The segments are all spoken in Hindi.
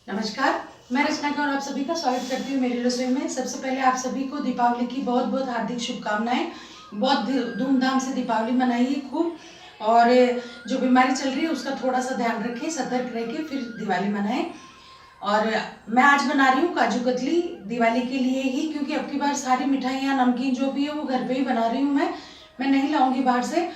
नमस्कार, मैं रचना और आप सभी का स्वागत करती हूँ मेरी रसोई में। सबसे पहले आप सभी को दीपावली की बहुत बहुत हार्दिक शुभकामनाएं। बहुत धूमधाम से दीपावली मनाइए खूब, और जो बीमारी चल रही है उसका थोड़ा सा ध्यान रखें, सतर्क रह के फिर दिवाली मनाएं। और मैं आज बना रही हूँ काजू कतली दिवाली के लिए ही, क्योंकि अब की बार सारी मिठाइयाँ नमकीन जो भी है वो घर पे ही बना रही हूँ मैं नहीं लाऊंगी बाहर से।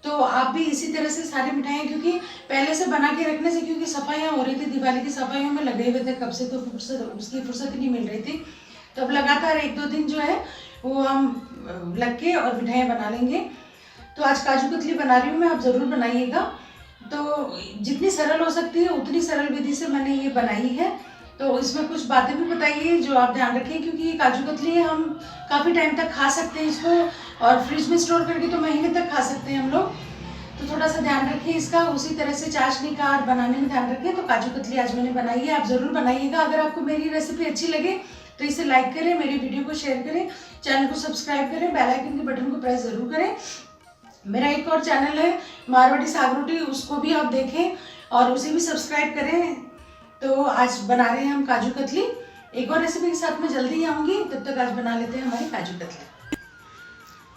तो आप भी इसी तरह से सारी मिठाइयाँ, क्योंकि पहले से बना के रखने से, क्योंकि सफाइयाँ हो रही थी, दिवाली की सफाइयों में लगे हुए थे कब से, तो उसकी फुर्सत ही नहीं मिल रही थी। तो अब लगातार 1-2 दिन जो है वो हम लग के और मिठाइयाँ बना लेंगे। तो आज काजू कतली बना रही हूँ मैं, आप ज़रूर बनाइएगा। तो जितनी सरल हो सकती है उतनी सरल विधि से मैंने ये बनाई है। तो इसमें कुछ बातें भी बताइए जो आप ध्यान रखें, क्योंकि ये काजू कतली हम काफ़ी टाइम तक खा सकते हैं इसको, और फ्रिज में स्टोर करके तो महीने तक खा सकते हैं हम लोग। तो थोड़ा सा ध्यान रखिए इसका। उसी तरह से चाशनी का बनाने में ध्यान रखिए। तो काजू कतली आज मैंने बनाई है, आप ज़रूर बनाइएगा। अगर आपको मेरी रेसिपी अच्छी लगे तो इसे लाइक करें, मेरी वीडियो को शेयर करें, चैनल को सब्सक्राइब करें, बेल आइकन के बटन को प्रेस ज़रूर करें। मेरा एक और चैनल है मारवाड़ी साग रोटी, उसको भी आप देखें और उसे भी सब्सक्राइब करें। तो आज बना रहे हैं हम काजू कतली। एक और रेसिपी के साथ मैं जल्दी ही आऊँगी, तब तक आज बना लेते हैं हमारी काजू कतली।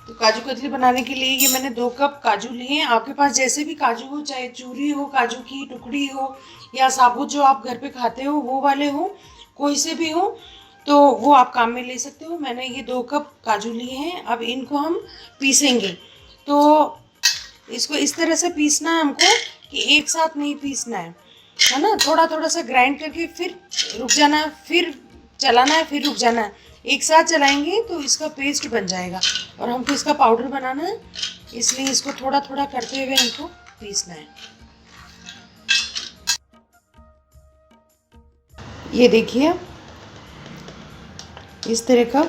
तो काजू कतली बनाने के लिए ये मैंने 2 कप काजू लिए हैं। आपके पास जैसे भी काजू हो, चाहे चूरी हो, काजू की टुकड़ी हो, या साबुत जो आप घर पे खाते हो वो वाले हो, कोई से भी हो, तो वो आप काम में ले सकते हो। मैंने ये 2 कप काजू लिए हैं। अब इनको हम पीसेंगे। तो इसको इस तरह से पीसना है हमको कि एक साथ नहीं पीसना है ना। थोड़ा थोड़ा सा ग्राइंड करके फिर रुक जाना है, फिर चलाना है, फिर रुक जाना है। एक साथ चलाएंगे तो इसका पेस्ट बन जाएगा, और हमको इसका पाउडर बनाना है, इसलिए इसको थोड़ा थोड़ा करते हुए हमको पीसना है। ये देखिए इस तरह का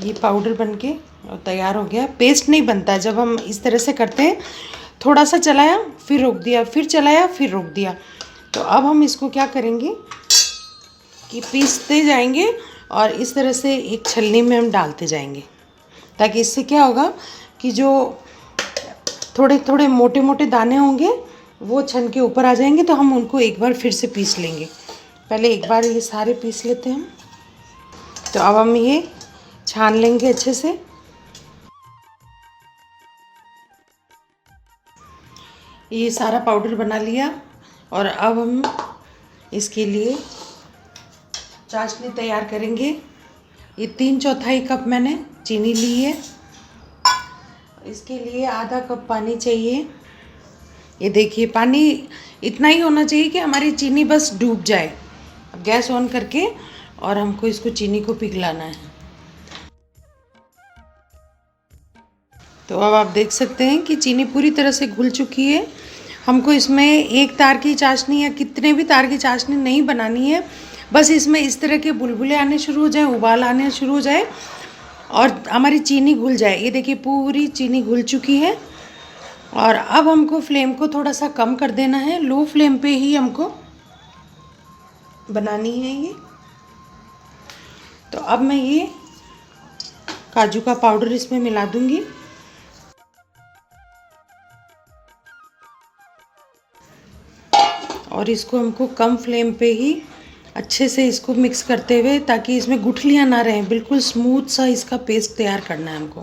ये पाउडर बनके और तैयार हो गया। पेस्ट नहीं बनता है जब हम इस तरह से करते हैं। थोड़ा सा चलाया, फिर रोक दिया, फिर चलाया, फिर रोक दिया। तो अब हम इसको क्या करेंगे कि पीसते जाएंगे, और इस तरह से एक छलनी में हम डालते जाएंगे, ताकि इससे क्या होगा कि जो थोड़े थोड़े मोटे मोटे दाने होंगे वो छन के ऊपर आ जाएंगे। तो हम उनको एक बार फिर से पीस लेंगे। पहले एक बार ये सारे पीस लेते हैं हम। तो अब हम ये छान लेंगे अच्छे से। ये सारा पाउडर बना लिया, और अब हम इसके लिए चाशनी तैयार करेंगे। ये 3/4 कप मैंने चीनी ली है। इसके लिए आधा कप पानी चाहिए। ये देखिए पानी इतना ही होना चाहिए कि हमारी चीनी बस डूब जाए। अब गैस ऑन करके और हमको इसको चीनी को पिघलाना है। तो अब आप देख सकते हैं कि चीनी पूरी तरह से घुल चुकी है। हमको इसमें एक तार की चाशनी या कितने भी तार की चाशनी नहीं बनानी है। बस इसमें इस तरह के बुलबुले आने शुरू हो जाए, उबाल आने शुरू हो जाए, और हमारी चीनी घुल जाए। ये देखिए पूरी चीनी घुल चुकी है। और अब हमको फ्लेम को थोड़ा सा कम कर देना है। लो फ्लेम पे ही हमको बनानी है ये। तो अब मैं ये काजू का पाउडर इसमें मिला दूंगी। और इसको हमको कम फ्लेम पे ही अच्छे से इसको मिक्स करते हुए, ताकि इसमें गुठलियाँ ना रहें, बिल्कुल स्मूथ सा इसका पेस्ट तैयार करना है हमको।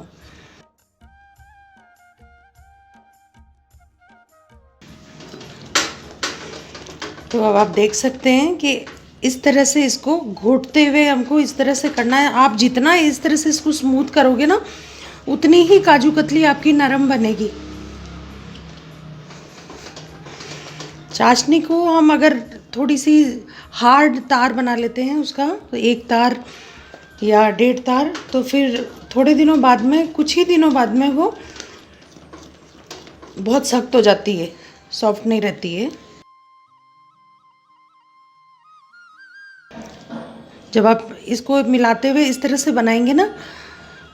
तो अब आप देख सकते हैं कि इस तरह से इसको घोटते हुए हमको इस तरह से करना है। आप जितना इस तरह से इसको स्मूथ करोगे ना, उतनी ही काजू कतली आपकी नरम बनेगी। चाशनी को हम अगर थोड़ी सी हार्ड तार बना लेते हैं उसका, तो 1 तार या 1.5 तार, तो फिर थोड़े दिनों बाद में, कुछ ही दिनों बाद में वो बहुत सख्त हो जाती है, सॉफ्ट नहीं रहती है। जब आप इसको मिलाते हुए इस तरह से बनाएंगे ना,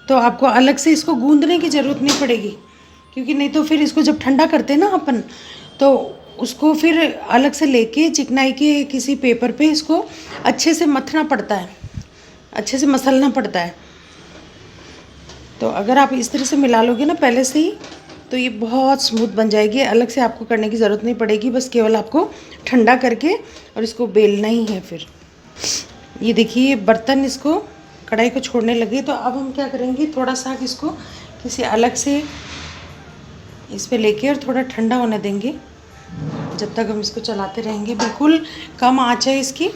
तो आपको अलग से इसको गूंदने की ज़रूरत नहीं पड़ेगी, क्योंकि नहीं तो फिर इसको जब ठंडा करते हैं ना अपन, तो उसको फिर अलग से लेके चिकनाई के किसी पेपर पे इसको अच्छे से मथना पड़ता है, अच्छे से मसलना पड़ता है। तो अगर आप इस तरह से मिला लोगे ना पहले से ही, तो ये बहुत स्मूथ बन जाएगी, अलग से आपको करने की ज़रूरत नहीं पड़ेगी, बस केवल आपको ठंडा करके और इसको बेलना ही है। फिर ये देखिए बर्तन इसको कढ़ाई को छोड़ने लगे, तो अब हम क्या करेंगे, थोड़ा सा इसको किसी अलग से इस पर लेके और थोड़ा ठंडा होने देंगे, जब तक हम इसको चलाते रहेंगे। बिल्कुल कम आंच है इसकी।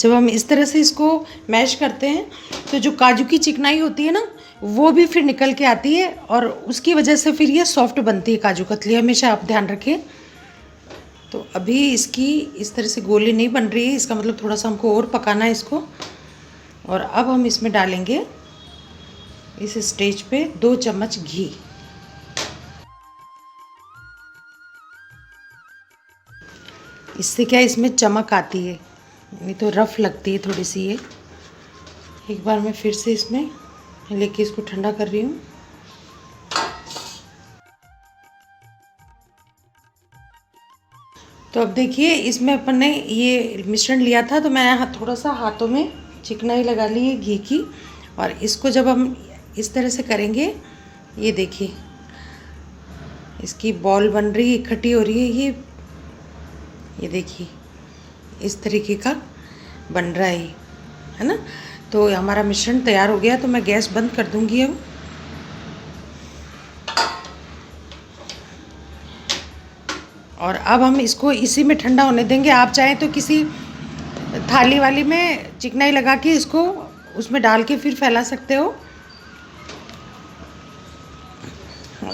जब हम इस तरह से इसको मैश करते हैं तो जो काजू की चिकनाई होती है ना, वो भी फिर निकल के आती है और उसकी वजह से फिर ये सॉफ्ट बनती है काजू कतली, हमेशा आप ध्यान रखें। तो अभी इसकी इस तरह से गोली नहीं बन रही है, इसका मतलब थोड़ा सा हमको और पकाना है इसको। और अब हम इसमें डालेंगे इस स्टेज पे 2 चम्मच घी। इससे क्या इसमें चमक आती है, नहीं तो रफ़ लगती है थोड़ी सी ये। एक बार मैं फिर से इसमें लेके इसको ठंडा कर रही हूँ। तो अब देखिए इसमें अपन ने ये मिश्रण लिया था, तो मैं थोड़ा सा हाथों में चिकनाई लगा ली है घी की। और इसको जब हम इस तरह से करेंगे, ये देखिए इसकी बॉल बन रही है, इकट्ठी हो रही है ये देखिए इस तरीके का बन रहा है ना। तो हमारा मिश्रण तैयार हो गया, तो मैं गैस बंद कर दूंगी अब। और अब हम इसको इसी में ठंडा होने देंगे। आप चाहें तो किसी थाली वाली में चिकनाई लगा के इसको उसमें डाल के फिर फैला सकते हो।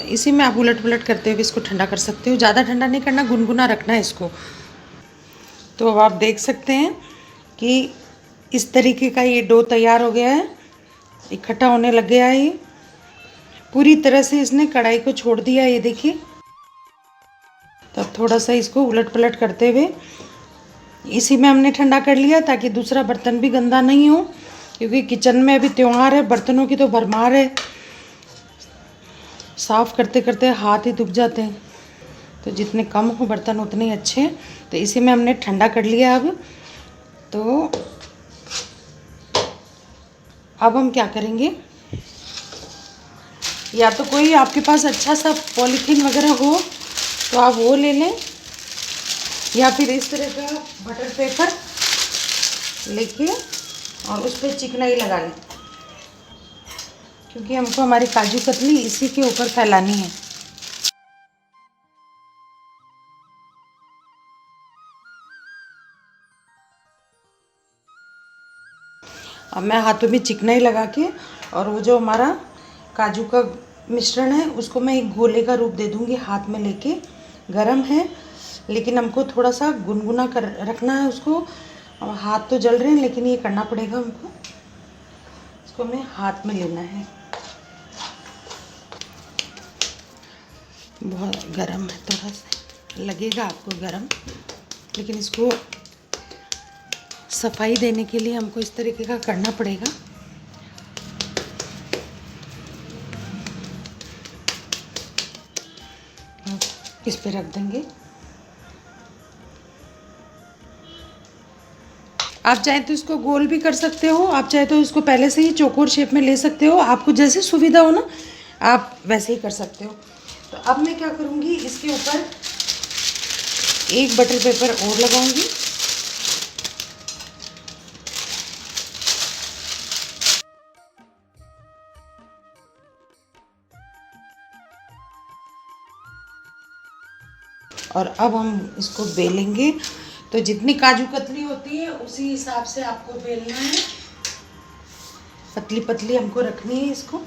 इसी में आप उलट पुलट करते हुए इसको ठंडा कर सकते हो। ज़्यादा ठंडा नहीं करना, गुनगुना रखना है इसको। तो अब आप देख सकते हैं कि इस तरीके का ये डो तैयार हो गया है, इकट्ठा होने लग गया है। ये पूरी तरह से इसने कढ़ाई को छोड़ दिया, ये देखिए। तब थोड़ा सा इसको उलट पलट करते हुए इसी में हमने ठंडा कर लिया, ताकि दूसरा बर्तन भी गंदा नहीं हो, क्योंकि किचन में अभी त्यौहार है, बर्तनों की तो भरमार है, साफ़ करते करते हाथ ही दुख जाते हैं। तो जितने कम हो बर्तन उतने ही अच्छे हैं। तो इसी में हमने ठंडा कर लिया। अब हम क्या करेंगे, या तो कोई आपके पास अच्छा सा पॉलीथीन वगैरह हो तो आप वो ले लें, या फिर इस तरह का बटर पेपर लेके और उस पर चिकनाई लगा लें, क्योंकि हमको हमारी काजू कतली इसी के ऊपर फैलानी है। अब मैं हाथों में चिकनाई लगा के और वो जो हमारा काजू का मिश्रण है उसको मैं एक गोले का रूप दे दूँगी हाथ में लेके। गरम है, लेकिन हमको थोड़ा सा गुनगुना कर रखना है उसको। और हाथ तो जल रहे हैं, लेकिन ये करना पड़ेगा हमको। इसको हमें हाथ में लेना है। बहुत गरम है, थोड़ा सा लगेगा आपको गरम, लेकिन इसको सफाई देने के लिए हमको इस तरीके का करना पड़ेगा। इस पे रख देंगे। आप चाहे तो इसको गोल भी कर सकते हो, आप चाहे तो इसको पहले से ही चौकोर शेप में ले सकते हो। आपको जैसे सुविधा हो ना, आप वैसे ही कर सकते हो। तो अब मैं क्या करूँगी, इसके ऊपर एक बटर पेपर और लगाऊंगी। और अब हम इसको बेलेंगे। तो जितनी काजू कतली होती है उसी हिसाब से आपको बेलना है, पतली पतली हमको रखनी है इसको।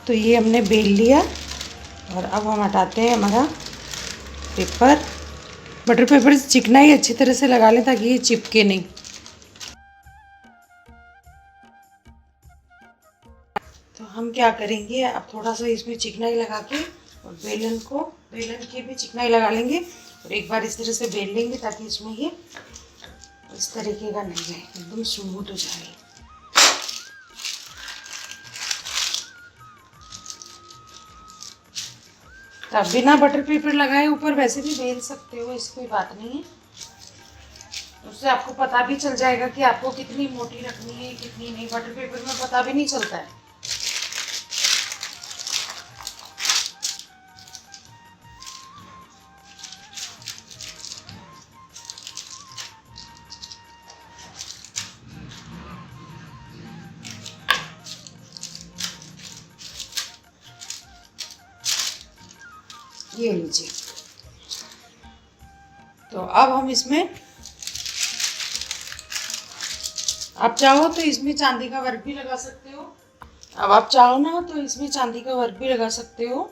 तो ये हमने बेल लिया और अब हम हटाते हैं हमारा पेपर। बटर पेपर से चिकनाई अच्छी तरह से लगा लें ताकि ये चिपके नहीं। तो हम क्या करेंगे, अब थोड़ा सा इसमें चिकनाई लगा के और बेलन की भी चिकनाई लगा लेंगे और एक बार इस तरह से बेल लेंगे, ताकि इसमें ये इस तरीके का नहीं है, एकदम स्मूथ हो जाए। तब बिना बटर पेपर लगाए ऊपर वैसे भी बेल सकते हो, ऐसी कोई बात नहीं है। उससे आपको पता भी चल जाएगा कि आपको कितनी मोटी रखनी है कितनी नहीं। बटर पेपर में पता भी नहीं चलता है। ये लीजिए। तो अब हम इसमें, आप चाहो तो इसमें चांदी का वर्क भी लगा सकते हो। अब आप चाहो ना तो इसमें चांदी का वर्क भी लगा सकते हो,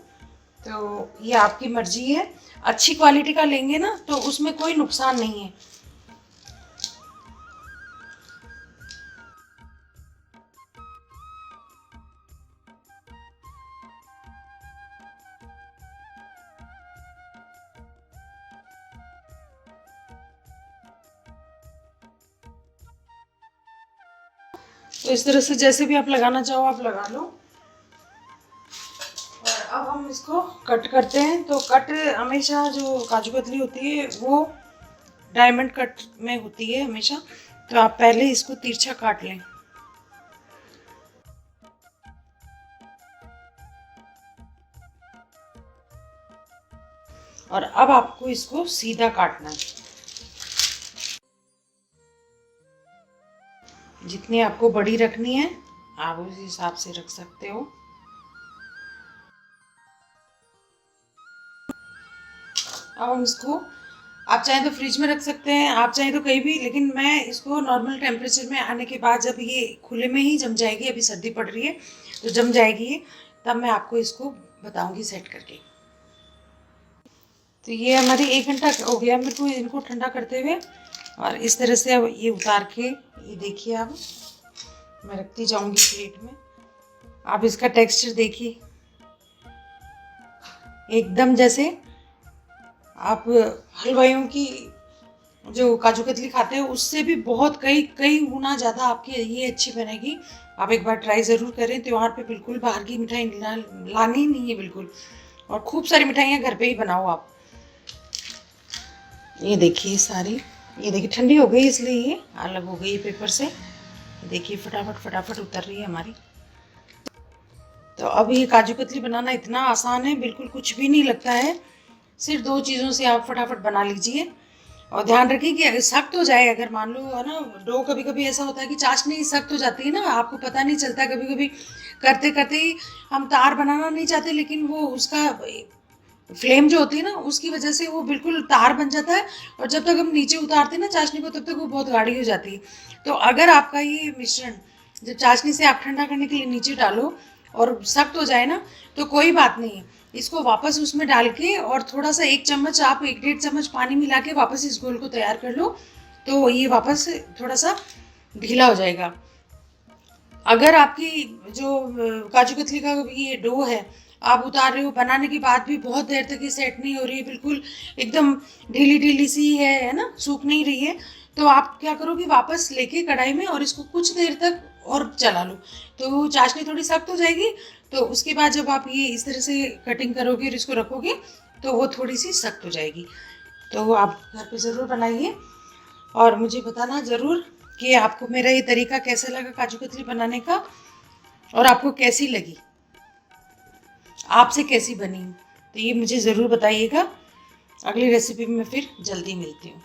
तो ये आपकी मर्जी है। अच्छी क्वालिटी का लेंगे ना तो उसमें कोई नुकसान नहीं है। तो इस तरह से जैसे भी आप लगाना चाहो आप लगा लो। और अब हम इसको कट करते हैं। तो कट हमेशा जो काजू कतली होती है वो डायमंड कट में होती है हमेशा। तो आप पहले इसको तिरछा काट लें। और अब आपको इसको सीधा काटना है। जितनी आपको बड़ी रखनी है आप उस हिसाब से रख सकते हो। अब हम इसको, आप चाहें तो फ्रिज में रख सकते हैं, आप चाहें तो कहीं भी, लेकिन मैं इसको नॉर्मल टेम्परेचर में आने के बाद जब ये खुले में ही जम जाएगी, अभी सर्दी पड़ रही है तो जम जाएगी ये, तब मैं आपको इसको बताऊंगी सेट करके। तो ये हमारी 1 घंटा हो गया मेरे को इनको ठंडा करते हुए। और इस तरह से अब ये उतार के, ये देखिए अब मैं रखती जाऊंगी प्लेट में। आप इसका टेक्सचर देखिए, एकदम जैसे आप हलवाइयों की जो काजू कतली खाते हैं उससे भी बहुत कई कई गुना ज़्यादा आपकी ये अच्छी बनेगी। आप एक बार ट्राई ज़रूर करें। त्योहार पे बिल्कुल बाहर की मिठाई लानी नहीं है बिल्कुल। और खूब सारी मिठाइयाँ घर पे ही बनाओ आप। ये देखिए सारी, ये देखिए ठंडी हो गई इसलिए ये अलग हो गई पेपर से। देखिए फटाफट फटाफट उतर रही है हमारी। तो अब ये काजू कतली बनाना इतना आसान है, बिल्कुल कुछ भी नहीं लगता है। सिर्फ 2 चीज़ों से आप फटाफट बना लीजिए। और ध्यान रखिए कि सख्त हो जाए, अगर मान लो है ना डो, कभी कभी ऐसा होता है कि चाशनी सख्त हो जाती है ना, आपको पता नहीं चलता। कभी कभी करते करते ही हम तार बनाना नहीं चाहते, लेकिन वो उसका फ्लेम जो होती है ना उसकी वजह से वो बिल्कुल तार बन जाता है। और जब तक हम नीचे उतारते हैं ना चाशनी को, तब तक वो बहुत गाढ़ी हो जाती है। तो अगर आपका ये मिश्रण जब चाशनी से आप ठंडा करने के लिए नीचे डालो और सख्त हो जाए ना, तो कोई बात नहीं है, इसको वापस उसमें डाल के और थोड़ा सा 1 चम्मच, आप 1-1.5 चम्मच पानी मिला के वापस इस घोल को तैयार कर लो, तो ये वापस थोड़ा सा ढीला हो जाएगा। अगर आपकी जो काजू कतली का ये डो है, आप उतार रहे हो, बनाने के बाद भी बहुत देर तक ये सेट नहीं हो रही है, बिल्कुल एकदम ढीली ढीली सी है ना, सूख नहीं रही है, तो आप क्या करो कि वापस लेके कढ़ाई में और इसको कुछ देर तक और चला लो, तो चाशनी थोड़ी सख्त हो जाएगी। तो उसके बाद जब आप ये इस तरह से कटिंग करोगे और इसको रखोगे तो वो थोड़ी सी सख्त हो जाएगी। तो आप घर पे ज़रूर बनाइए और मुझे बताना ज़रूर कि आपको मेरा ये तरीका कैसा लगा काजू कतली बनाने का, और आपको कैसी लगी, आपसे कैसी बनी। तो ये मुझे ज़रूर बताइएगा। अगली रेसिपी में फिर जल्दी मिलती हूँ।